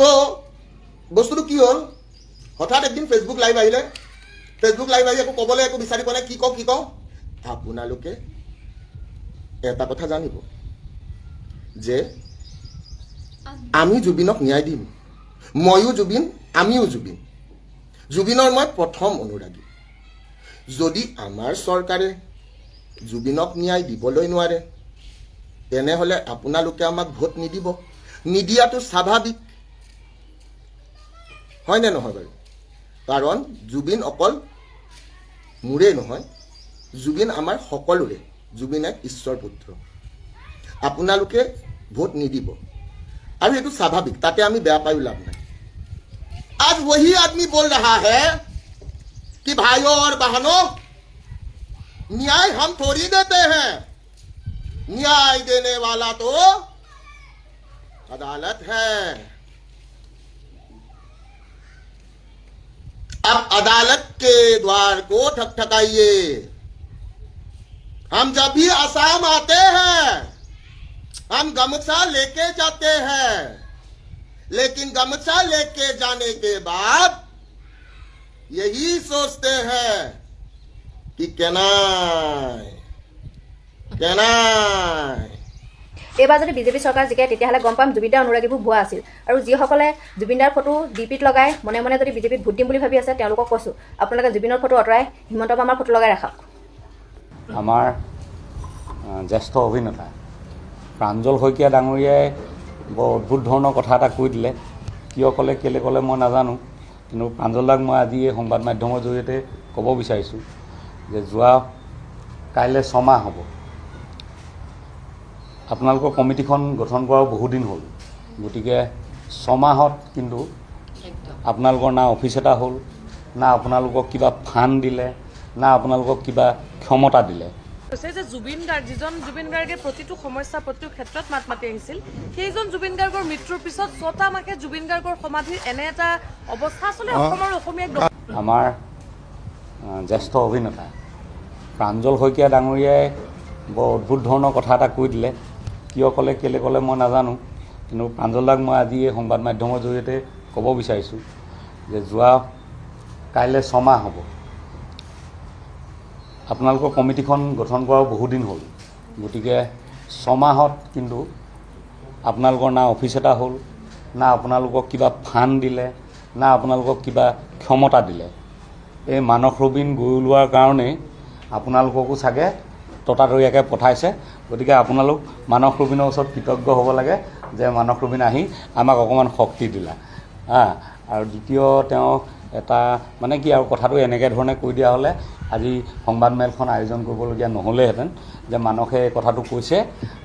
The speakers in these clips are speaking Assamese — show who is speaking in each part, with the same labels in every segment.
Speaker 1: তো বস্তুটো কি হ'ল হঠাৎ একদিন ফেচবুক লাইভ আহিলে ফেচবুক লাইভ আহি একো ক'বলৈ একো বিচাৰি পোৱা নাই কি কওঁ আপোনালোকে এটা কথা জানিব যে আমি জুবিনক ন্যায় দিম ময়ো জুবিন আমিও জুবিন জুবিনৰ মই প্ৰথম অনুৰাগী যদি আমাৰ চৰকাৰে জুবিনক ন্যায় দিবলৈ নোৱাৰে তেনেহ'লে আপোনালোকে আমাক ভোট নিদিব নিদিয়াটো স্বাভাৱিক হয়নে নহয় বাৰু কাৰণ জুবিন অকল মোৰে নহয় জুবিন আমাৰ সকলোৰে জুবিন এক ঈশ্বৰ পুত্ৰ আপোনালোকে ভোট নিদিব আৰু এইটো স্বাভাৱিক তাতে আমি বেয়া পায়ো লাভ নাই आज वही आदमी बोल रहा है कि भाइयों और बहनों न्याय हम थोड़ी देते हैं न्याय देने वाला तो अदालत है अब अदालत के द्वार को ठकठकाइए हम जब भी आसाम आते हैं हम गमछा लेके जाते हैं लेकिन गमछा लेके जाने के बाद यही सोचते हैं कि केनाय
Speaker 2: এইবাৰ যদি বিজেপি চৰকাৰ জিকে তেতিয়াহ'লে গম পাম জুবিনদাৰ অনুৰাগীবোৰ ভুৱা আছিল আৰু যিসকলে জুবিনদাৰ ফটো ডিপিত লগাই মনে মনে যদি বিজেপিত ভোট দিম বুলি ভাবি আছে তেওঁলোকক কৈছোঁ আপোনালোকে জুবিনৰ ফটো আঁতৰাই হিমন্ত মামাৰ ফটো লগাই ৰাখক
Speaker 3: আমাৰ জ্যেষ্ঠ অভিনেতা প্ৰাঞ্জল শইকীয়া ডাঙৰীয়াই বৰ অদ্ভুত ধৰণৰ কথা এটা কৈ দিলে কিয় ক'লে কেলৈ ক'লে মই নাজানো কিন্তু প্ৰাঞ্জলদাক মই আজি এই সংবাদ মাধ্যমৰ জৰিয়তে ক'ব বিচাৰিছোঁ যে যোৱা কাইলৈ 6 মাহ হ'ব আপোনালোকৰ কমিটিখন গঠন কৰাও বহুদিন হ'ল গতিকে 6 মাহত কিন্তু আপোনালোকৰ না অফিচ এটা হ'ল না আপোনালোকক কিবা ফাণ্ড দিলে না আপোনালোকক কিবা ক্ষমতা দিলে
Speaker 4: যে জুবিন গাৰ্গ যিজন জুবিন গাৰ্গে প্ৰতিটো সমস্যা প্ৰতিটো ক্ষেত্ৰত মাত মাতি আহিছিল সেইজন জুবিন গাৰ্গৰ মৃত্যুৰ পিছত 6টা মাহে জুবিন গাৰ্গৰ সমাধিৰ এনে এটা অৱস্থা আচলতে অসমৰ অসমীয়াক
Speaker 3: আমাৰ জ্যেষ্ঠ অভিনেতা প্ৰাঞ্জল শইকীয়া ডাঙৰীয়াই বৰ অদ্ভুত ধৰণৰ কথা এটা কৈ দিলে কিয় ক'লে কেলৈ ক'লে মই নাজানো কিন্তু প্ৰাঞ্জলদাক মই আজি এই সংবাদ মাধ্যমৰ জৰিয়তে ক'ব বিচাৰিছোঁ যে যোৱা কাইলৈ 6 মাহ হ'ব আপোনালোকৰ কমিটিখন গঠন কৰাও বহুদিন হ'ল গতিকে 6 মাহত কিন্তু আপোনালোকৰ না অফিচ এটা হ'ল না আপোনালোকক কিবা ফাণ্ড দিলে না আপোনালোকক কিবা ক্ষমতা দিলে এই মানস ৰবীন গৈ ওলোৱাৰ কাৰণে আপোনালোককো চাগে ততাতৈয়াকৈ পঠাইছে গতিকে আপোনালোক মানস ৰবীনৰ ওচৰত কৃতজ্ঞ হ'ব লাগে যে মানস ৰবীন আহি আমাক অকণমান শক্তি দিলা আৰু দ্বিতীয় তেওঁ এটা মানে কি আৰু কথাটো এনেকৈ ধৰণে কৈ দিয়া হ'লে আজি সংবাদমেলখন আয়োজন কৰিবলগীয়া নহ'লেহেঁতেন যে মানসে এই কথাটো কৈছে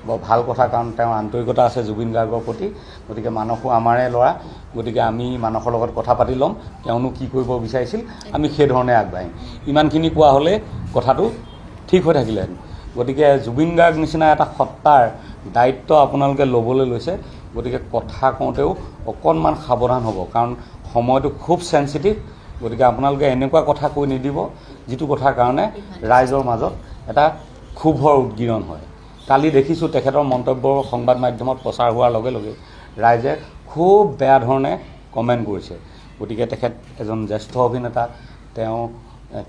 Speaker 3: বৰ ভাল কথা কাৰণ তেওঁৰ আন্তৰিকতা আছে জুবিন গাৰ্গৰ প্ৰতি গতিকে মানসো আমাৰে ল'ৰা গতিকে আমি মানসৰ লগত কথা পাতি ল'ম তেওঁনো কি কৰিব বিচাৰিছিল আমি সেইধৰণে আগবাঢ়িম ইমানখিনি কোৱা হ'লে কথাটো ঠিক হৈ থাকিলেহেঁতেন গতিকে জুবিন গাৰ্গ নিচিনা এটা সত্তাৰ দায়িত্ব আপোনালোকে ল'বলৈ লৈছে গতিকে কথা কওঁতেও অকণমান সাৱধান হ'ব কাৰণ সময়টো খুব সেনচিটিভ গতিকে আপোনালোকে এনেকুৱা কথা কৈ নিদিব যিটো কথাৰ কাৰণে ৰাইজৰ মাজত এটা ক্ষোভৰ উদ্গীৰণ হয় কালি দেখিছোঁ তেখেতৰ মন্তব্য সংবাদ মাধ্যমত প্ৰচাৰ হোৱাৰ লগে লগে ৰাইজে খুব বেয়া ধৰণে কমেণ্ট কৰিছে গতিকে তেখেত এজন জ্যেষ্ঠ অভিনেতা তেওঁ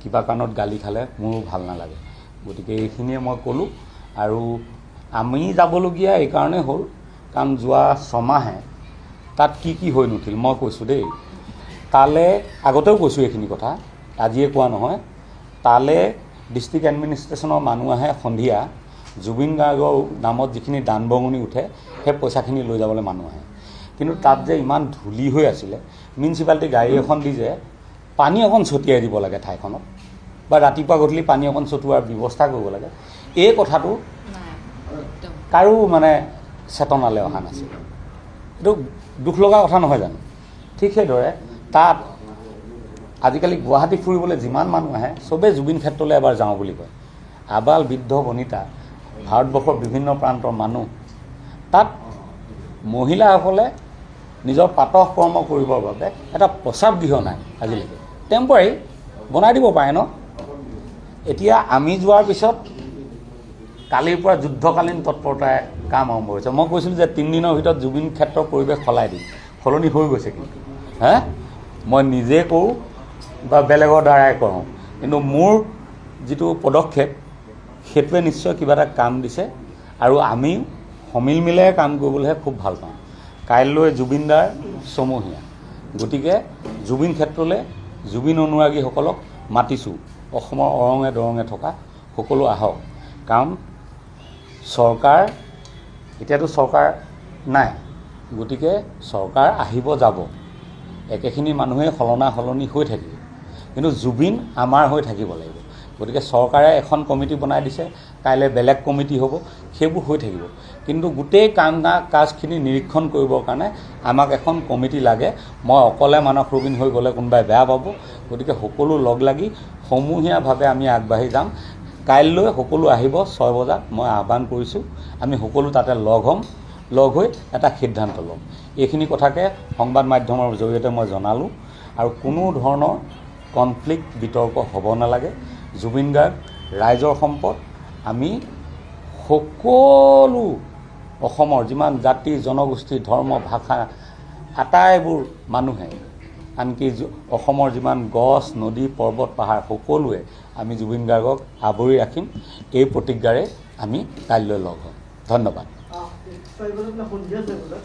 Speaker 3: কিবা কাৰণত গালি খালে মোৰো ভাল নালাগে গতিকে এইখিনিয়ে মই ক'লোঁ আৰু আমি যাবলগীয়া এইকাৰণে হ'ল কাৰণ যোৱা 6 মাহে তাত কি হৈ নুঠিল মই কৈছোঁ দেই তালে আগতেও কৈছোঁ এইখিনি কথা আজিয়ে কোৱা নহয় তালে ডিষ্ট্ৰিক্ট এডমিনিষ্ট্ৰেশ্যনৰ মানুহ আহে সন্ধিয়া জুবিন গাৰ্গৰ নামত যিখিনি দান বৰঙণি উঠে সেই পইচাখিনি লৈ যাবলৈ মানুহ আহে কিন্তু তাত যে ইমান ধূলি হৈ আছিলে মিউনিচিপালিটি গাড়ী এখন দি যে পানী অকণ ছটিয়াই দিব লাগে ঠাইখনত বা ৰাতিপুৱা গধূলি পানী অকণ ছটিওৱাৰ ব্যৱস্থা কৰিব লাগে এই কথাটো কাৰো মানে চেতনালৈ অহা নাছিল এইটো দুখ লগা কথা নহয় জানো ঠিক সেইদৰে তাত আজিকালি গুৱাহাটী ফুৰিবলৈ যিমান মানুহ আহে চবেই জুবিন ক্ষেত্ৰলৈ এবাৰ যাওঁ বুলি কয় আবাল বৃদ্ধ বনিতা ভাৰতবৰ্ষৰ বিভিন্ন প্ৰান্তৰ মানুহ তাত মহিলাসকলে নিজৰ প্ৰাতঃ কৰ্ম কৰিবৰ বাবে এটা প্ৰস্ৰাৱ গৃহ নাই আজিলৈকে টেম্পৰাৰী বনাই দিব পাৰে ন এতিয়া আমি যোৱাৰ পিছত কালিৰ পৰা যুদ্ধকালীন তৎপৰতাৰে কাম আৰম্ভ হৈছে মই কৈছিলোঁ যে 3 দিনৰ ভিতৰত জুবিন ক্ষেত্ৰৰ পৰিৱেশ সলাই দিম সলনি হৈ গৈছে কিন্তু মই নিজে কৰোঁ বা বেলেগৰ দ্বাৰাই কৰোঁ, কিন্তু মোৰ যিটো পদক্ষেপ সেইটোৱে নিশ্চয় কিবা এটা কাম দিছে আৰু আমি সমিল মিলাই কাম কৰিবলৈহে খুব ভাল পাওঁ। কাইলৈ জুবিনদাৰ ছমহীয়া, গতিকে জুবিন ক্ষেত্ৰলৈ জুবিন অনুৰাগীসকলক মাতিছোঁ, অসমৰ অৰঙে দৰঙে থকা সকলো আহক, কাৰণ চৰকাৰ এতিয়াতো চৰকাৰ নাই, গতিকে চৰকাৰ আহিব যাব, একেখিনি মানুহে সলনি হৈ থাকিব, কিন্তু জুবিন আমাৰ হৈ থাকিব লাগিব। গতিকে চৰকাৰে এখন কমিটি বনাই দিছে, কাইলৈ বেলেগ কমিটি হ'ব, সেইবোৰ হৈ থাকিব, কিন্তু গোটেই কাজখিনি নিৰীক্ষণ কৰিবৰ কাৰণে আমাক এখন কমিটি লাগে। মই অকলে মানস ৰবীন হৈ গ'লে কোনোবাই বেয়া পাব, গতিকে সকলো লগ লাগি সমূহীয়াভাৱে আমি আগবাঢ়ি যাম। কাইলৈ সকলো আহিব 6 বজাত, মই আহ্বান কৰিছোঁ, আমি সকলো তাতে লগ হ'ম, লগ হৈ এটা সিদ্ধান্ত ল'ম। এইখিনি কথাকে সংবাদ মাধ্যমৰ জৰিয়তে মই জনালোঁ, আৰু কোনো ধৰণৰ কনফ্লিক্ট বিতৰ্ক হ'ব নালাগে। জুবিন গাৰ্গ ৰাইজৰ সম্পদ, আমি সকলো অসমৰ যিমান জাতি জনগোষ্ঠী ধৰ্ম ভাষা আটাইবোৰ মানুহে, আনকি অসমৰ যিমান গছ নদী পৰ্বত পাহাৰ সকলোৱে আমি জুবিন গাৰ্গক আৱৰি ৰাখিম। এই প্ৰতিজ্ঞাৰে আমি কাইলৈ লগ হ'ম। ধন্যবাদ।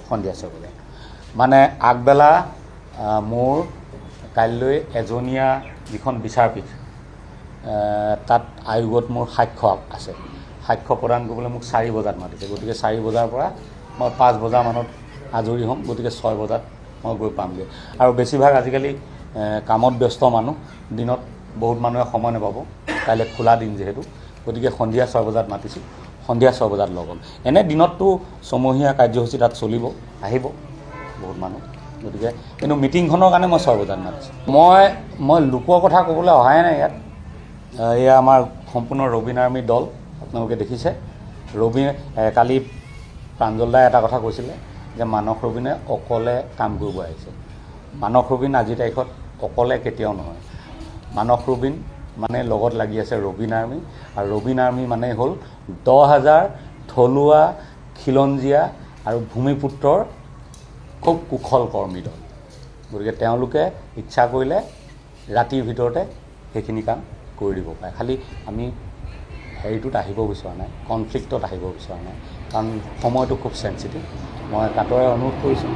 Speaker 3: সন্ধিয়া 6 বজাত মানে আগবেলা মোৰ কাইলৈ এজনীয়া যিখন বিচাৰপীঠ, তাত আয়োগত মোৰ সাক্ষ্য আছে, সাক্ষ্য প্ৰদান কৰিবলৈ মোক 4 বজাত মাতিছে, গতিকে 4 বজাৰ পৰা মই 5 বজামানত আজৰি হ'ম, গতিকে 6 বজাত মই গৈ পামগৈ। আৰু বেছিভাগ আজিকালি কামত ব্যস্ত মানুহ, দিনত বহুত মানুহে সময় নাপাব, কাইলৈ খোলা দিন যিহেতু, গতিকে সন্ধিয়া 6 বজাত মাতিছোঁ, সন্ধিয়া 6 বজাত লগ হ'ম। এনে দিনততো ছমহীয়া কাৰ্যসূচী তাত চলিব, আহিব বহুত মানুহ, গতিকে কিন্তু মিটিংখনৰ কাৰণে মই 6 বজাত মাতিছোঁ। মই লোকৰ কথা ক'বলৈ অহাই নাই ইয়াত। এয়া আমাৰ সম্পূৰ্ণ ৰবীন আৰ্মি দল, আপোনালোকে দেখিছে। কালি প্ৰাঞ্জল দাই এটা কথা কৈছিলে যে মানস ৰবীনে অকলে কাম কৰিব আহিছে। মানস ৰবীন আজিৰ তাৰিখত অকলে কেতিয়াও নহয়। মানস ৰবীন মানে লগত লাগি আছে ৰবীন আৰ্মি, আৰু ৰবীন আৰ্মি মানে হ'ল 10,000 থলুৱা খিলঞ্জীয়া আৰু ভূমিপুত্ৰৰ খুব কুশল কৰ্মী দল। গতিকে তেওঁলোকে ইচ্ছা কৰিলে ৰাতিৰ ভিতৰতে সেইখিনি কাম কৰি দিব পাৰে। খালি আমি হেৰিটোত আহিব বিচৰা নাই, কনফ্লিক্টত আহিব বিচৰা নাই, কাৰণ সময়টো খুব চেঞ্চিটিভ। মই কাটৰে অনুৰোধ কৰিছোঁ,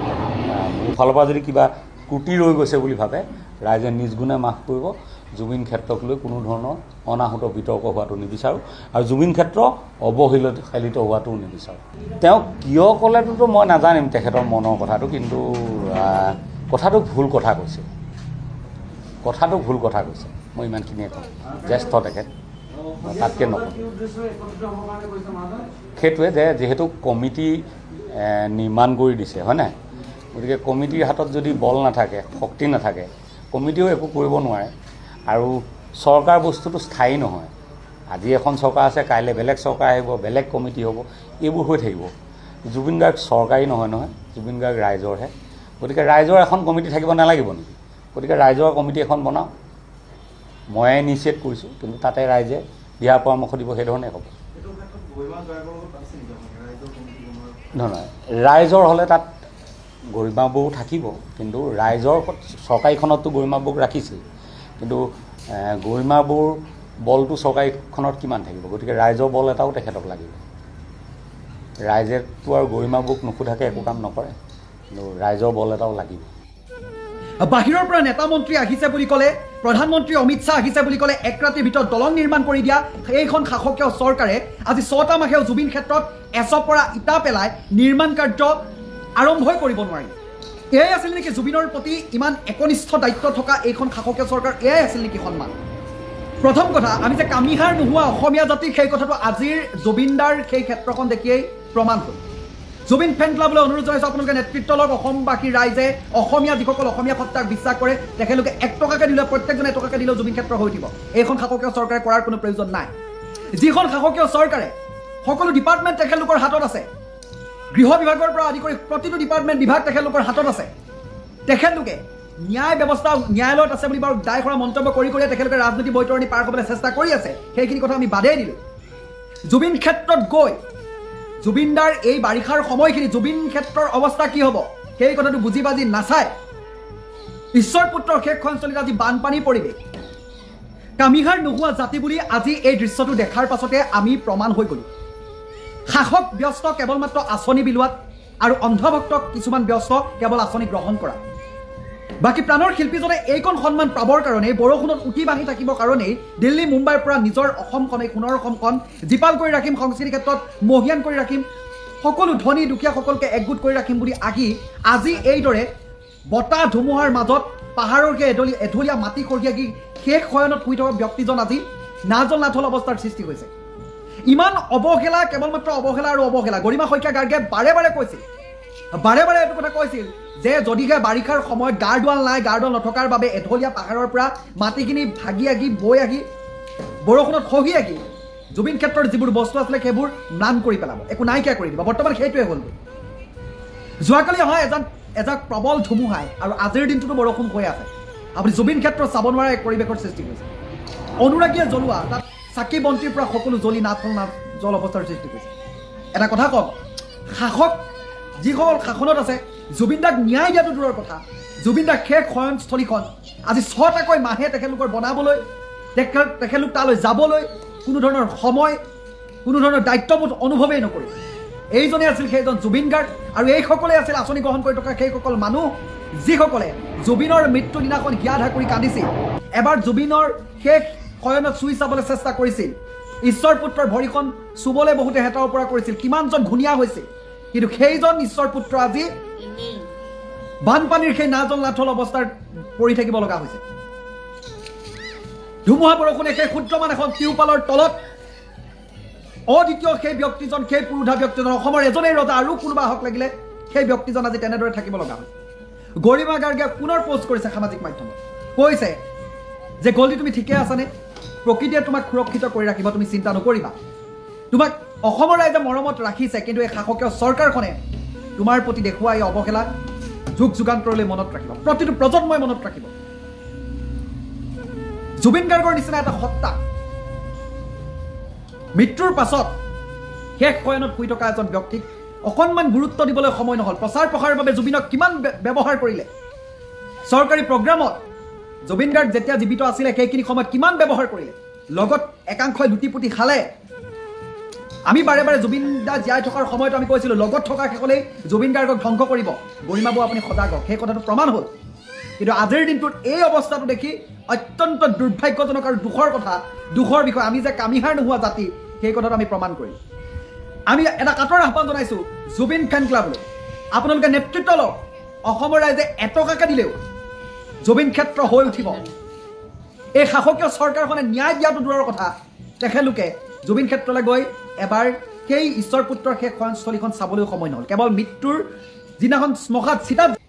Speaker 3: মোৰ ফালৰ পৰা যদি কিবা ত্ৰুটি ৰৈ গৈছে বুলি ভাবে ৰাইজে নিজ গুণে মাফ কৰিব। জুবিন ক্ষেত্ৰক লৈ কোনো ধৰণৰ অনাহুত বিতৰ্ক হোৱাটো নিবিচাৰোঁ, আৰু জুবিন ক্ষেত্ৰ অৱহেলিত হোৱাটোও নিবিচাৰোঁ। তেওঁ কিয় ক'লেটোতো মই নাজানিম তেখেতৰ মনৰ কথাটো, কিন্তু কথাটো ভুল কথা কৈছে, মই ইমানখিনিয়ে ক'ম। জ্যেষ্ঠ তেখেত, তাতকৈ নকওঁ। সেইটোৱে যে যিহেতু কমিটি নিৰ্মাণ কৰি দিছে, হয় নাই, গতিকে কমিটিৰ হাতত যদি বল নাথাকে, শক্তি নাথাকে, কমিটিও একো কৰিব নোৱাৰে। আৰু চৰকাৰ বস্তুটো স্থায়ী নহয়। আজি এখন চৰকাৰ আছে, কাইলৈ বেলেগ চৰকাৰ আহিব, বেলেগ কমিটি হ'ব, এইবোৰ হৈ থাকিব। জুবিন গাৰ্গ চৰকাৰী নহয়, জুবিন গাৰ্গ ৰাইজৰহে। গতিকে ৰাইজৰ এখন কমিটি থাকিব নালাগিব নেকি? গতিকে ৰাইজৰ কমিটি এখন বনাওঁ, ময়ে ইনিচিয়েট কৰিছোঁ, কিন্তু তাতে ৰাইজে দিহা পৰামৰ্শ দিব, সেইধৰণে হ'ব। নহয়, ৰাইজৰ হ'লে তাত গৰিমা বৌ থাকিব, কিন্তু ৰাইজৰ চৰকাৰীখনততো গৰিমা বৌক ৰাখিছিল, কিন্তু গৰিমা বৌৰ বলটো চৰকাৰীখনত কিমান থাকিব? গতিকে ৰাইজৰ বল এটাও তেখেতক লাগিব। ৰাইজেতো আৰু গৰিমা বৌক নোসোধাকৈ একো কাম নকৰে, কিন্তু ৰাইজৰ বল এটাও লাগিব।
Speaker 5: বাহিৰৰ পৰা নেতা মন্ত্ৰী আহিছে বুলি ক'লে, প্ৰধানমন্ত্ৰী অমিত শ্বাহ আহিছে বুলি ক'লে, এক ৰাতিৰ ভিতৰত দলং নিৰ্মাণ কৰি দিয়া এইখন শাসকীয় চৰকাৰে আজি 6টা মাহেও জুবিন ক্ষেত্ৰত এচপৰা ইটা পেলাই নিৰ্মাণ কাৰ্য আৰম্ভই কৰিব নোৱাৰি। এয়াই আছিল নেকি জুবিনৰ প্ৰতি ইমান একনিষ্ঠ দায়িত্ব থকা এইখন শাসকীয় চৰকাৰ? এয়াই আছিল নেকি সন্মান? প্ৰথম কথা, আমি যে কামিহাৰ নোহোৱা অসমীয়া জাতিক, সেই কথাটো আজিৰ জুবিনদাৰ সেই ক্ষেত্ৰখন দেখিয়েই প্ৰমাণ হ'ল। জুবিন ফেন ক্লাবলৈ অনুৰোধ জনাইছোঁ, আপোনালোকে নেতৃত্ব লওক। অসমবাসী ৰাইজে, অসমীয়া যিসকল অসমীয়া সত্তাক বিশ্বাস কৰে, তেখেতলোকে 1 টকাকৈ দিলে, প্ৰত্যেকজনে 1 টকাকৈ দিলেও জুবিন ক্ষেত্ৰ হৈ উঠিব। এইখন শাসকীয় চৰকাৰে কৰাৰ কোনো প্ৰয়োজন নাই। যিখন শাসকীয় চৰকাৰে সকলো ডিপাৰ্টমেণ্ট তেখেতলোকৰ হাতত আছে, গৃহ বিভাগৰ পৰা আদি কৰি প্ৰতিটো ডিপাৰ্টমেণ্ট বিভাগ তেখেতলোকৰ হাতত আছে, তেখেতলোকে ন্যায় ব্যৱস্থা ন্যায়ালয়ত আছে বুলি বাৰু দায় কৰা মন্তব্য কৰি তেখেতলোকে ৰাজনীতি বৈতৰণি পাৰ কৰিবলৈ চেষ্টা কৰি আছে, সেইখিনি কথা আমি বাদেই দিলোঁ। জুবিন ক্ষেত্ৰত গৈ জুবিনদাৰ এই বাৰিষাৰ সময়খিনি জুবিন ক্ষেত্ৰৰ অৱস্থা কি হ'ব সেই কথাটো বুজি বাজি নাচায় ঈশ্বৰ পুত্ৰৰ শেষ ক্ষণস্থলীত আজি বানপানীৰ পৰিৱেশ কামিহাৰ নোহোৱা জাতি বুলি আজি এই দৃশ্যটো দেখাৰ পাছতে আমি প্ৰমাণ হৈ গ'লো শাসক ব্যস্ত কেৱল মাত্ৰ আঁচনি বিলোৱাত আৰু অন্ধভক্তক কিছুমান ব্যস্ত কেৱল আঁচনি গ্ৰহণ কৰা বাকী প্ৰাণৰ শিল্পীজনে এইকণ সন্মান পাবৰ কাৰণে বৰষুণত উঠি বাঢ়ি থাকিবৰ কাৰণেই দিল্লী মুম্বাইৰ পৰা নিজৰ অসমখন এই সোণৰ অসমখন জীপাল কৰি ৰাখিম সংস্কৃতিৰ ক্ষেত্ৰত মহিয়ান কৰি ৰাখিম সকলো ধনী দুখীয়াসকলকে একগোট কৰি ৰাখিম বুলি আহি আজি এইদৰে বতাহ ধুমুহাৰ মাজত পাহাৰৰ সেই এঢলীয়া মাটি খৰিয়াগি শেষ শয়নত শুই থকা ব্যক্তিজন আজি নাজল নাথল অৱস্থাৰ সৃষ্টি হৈছে ইমান অৱহেলা কেৱল মাত্ৰ অৱহেলা আৰু অৱহেলা গৰিমা শইকীয়া গাৰ্গে বাৰে বাৰে কৈছিল এইটো কথা কৈছিল যে যদিহে বাৰিষাৰ সময়ত গাৰদুৱাল নাই গাৰদুৱাল নথকাৰ বাবে এঢলীয়া পাহাৰৰ পৰা মাটিখিনি ভাগি আগি বৈ আহি বৰষুণত খহি আহি জুবিন ক্ষেত্ৰৰ যিবোৰ বস্তু আছিলে সেইবোৰ ম্লান কৰি পেলাব একো নাইকিয়া কৰি দিব বৰ্তমান সেইটোৱে হ'ল যোৱাকালি অহা এজাক প্ৰবল ধুমুহাই আৰু আজিৰ দিনটোতো বৰষুণ হৈ আছে আপুনি জুবিন ক্ষেত্ৰ চাব নোৱাৰা এক পৰিৱেশৰ সৃষ্টি কৰিছে অনুৰাগীয়ে জ্বলোৱা তাত চাকি বন্তিৰ পৰা সকলো জ্বলি নাথল জল অৱস্থাৰ সৃষ্টি কৰিছে এটা কথা কওক শাসক যিসকল শাসনত আছে জুবিন দাক ন্যায় দিয়াটো দূৰৰ কথা জুবিন দাৰ শেষ শয়নস্থলীখন আজি 6টাকৈ মাহে তেখেতলোকৰ বনাবলৈ তেখেতলোক তালৈ যাবলৈ কোনো ধৰণৰ সময় কোনো ধৰণৰ দায়িত্ববোধ অনুভৱেই নকৰে এইজনে আছিল সেইজন জুবিন গাৰ্গ আৰু এইসকলে আছিল আঁচনি গ্ৰহণ কৰি থকা সেইসকল মানুহ যিসকলে জুবিনৰ মৃত্যুৰ দিনাখন হিয়া ঢাকুৰি কান্দিছিল এবাৰ জুবিনৰ শেষ শয়নত চুই চাবলৈ চেষ্টা কৰিছিল ঈশ্বৰ পুত্ৰৰ ভৰিখন চুবলৈ বহুতে হেতাৰ পৰা কৰিছিল কিমানজন ঘূণীয়া হৈছিল কিন্তু সেইজন ঈশ্বৰ পুত্ৰ আজি বানপানীৰ সেই নাজল নাথল অৱস্থাৰ পৰি থাকিব লগা হৈছে ধুমুহা বৰষুণে সেই ক্ষুদ্ৰমান এখন তিওপালৰ তলত অদ্বিতীয় সেই ব্যক্তিজন সেই পুৰুধা ব্যক্তিজন অসমৰ এজনেই ৰজা আৰু কোনোবা হওক লাগিলে সেই ব্যক্তিজন আজি তেনেদৰে থাকিব লগা হৈছে গৰিমা গাৰ্গে পুনৰ পোষ্ট কৰিছে সামাজিক মাধ্যমত কৈছে যে গল্ডি তুমি ঠিকে আছানে প্ৰকৃতিয়ে তোমাক সুৰক্ষিত কৰি ৰাখিব তুমি চিন্তা নকৰিবা তোমাক অসমৰ ৰাইজে মৰমত ৰাখিছে কিন্তু এই শাসকীয় চৰকাৰখনে তোমাৰ প্ৰতি দেখুওৱা এই অৱহেলা যুগ যুগান্তৰলৈ মনত ৰাখিব প্ৰতিটো প্ৰজন্মই মনত ৰাখিব জুবিন গাৰ্গৰ নিচিনা এটা সত্তা মৃত্যুৰ পাছত শেষ শয়নত শুই থকা এজন ব্যক্তিক অকণমান গুৰুত্ব দিবলৈ সময় নহ'ল প্ৰচাৰ প্ৰসাৰৰ বাবে জুবিনক কিমান ব্যৱহাৰ কৰিলে চৰকাৰী প্ৰগ্ৰামত জুবিন গাৰ্গ যেতিয়া জীৱিত আছিলে সেইখিনি সময়ত কিমান ব্যৱহাৰ কৰিলে লগত একাংশই লুটিপুটি খালে আমি বাৰে বাৰে জুবিন দা জীয়াই থকাৰ সময়ত আমি কৈছিলোঁ লগত থকা সকলেই জুবিন গাৰ্গক ধ্বংস কৰিব গৰিমাবু আপুনি সজাগ হওক সেই কথাটো প্ৰমাণ হ'ল কিন্তু আজিৰ দিনটোত এই অৱস্থাটো দেখি অত্যন্ত দুৰ্ভাগ্যজনক আৰু দুখৰ বিষয় আমি যে কামিহাৰ নোহোৱা জাতি সেই কথাটো আমি প্ৰমাণ কৰিম আমি এটা কাটৰ আহ্বান জনাইছোঁ জুবিন ফেন ক্লাবলৈ আপোনালোকে নেতৃত্ব লওক অসমৰ ৰাইজে এটকাকে দিলেও জুবিন ক্ষেত্ৰ হৈ উঠিব এই শাসকীয় চৰকাৰখনে ন্যায় দিয়াটো দূৰৰ কথা তেখেতলোকে জুবিন ক্ষেত্ৰলৈ গৈ এবাৰ সেই ঈশ্বৰ পুত্ৰৰ শেষ শয়নস্থলীখন চাবলৈ সময় নহ'ল কেৱল মৃত্যুৰ যিদিনাখন শ্মশান চিতাত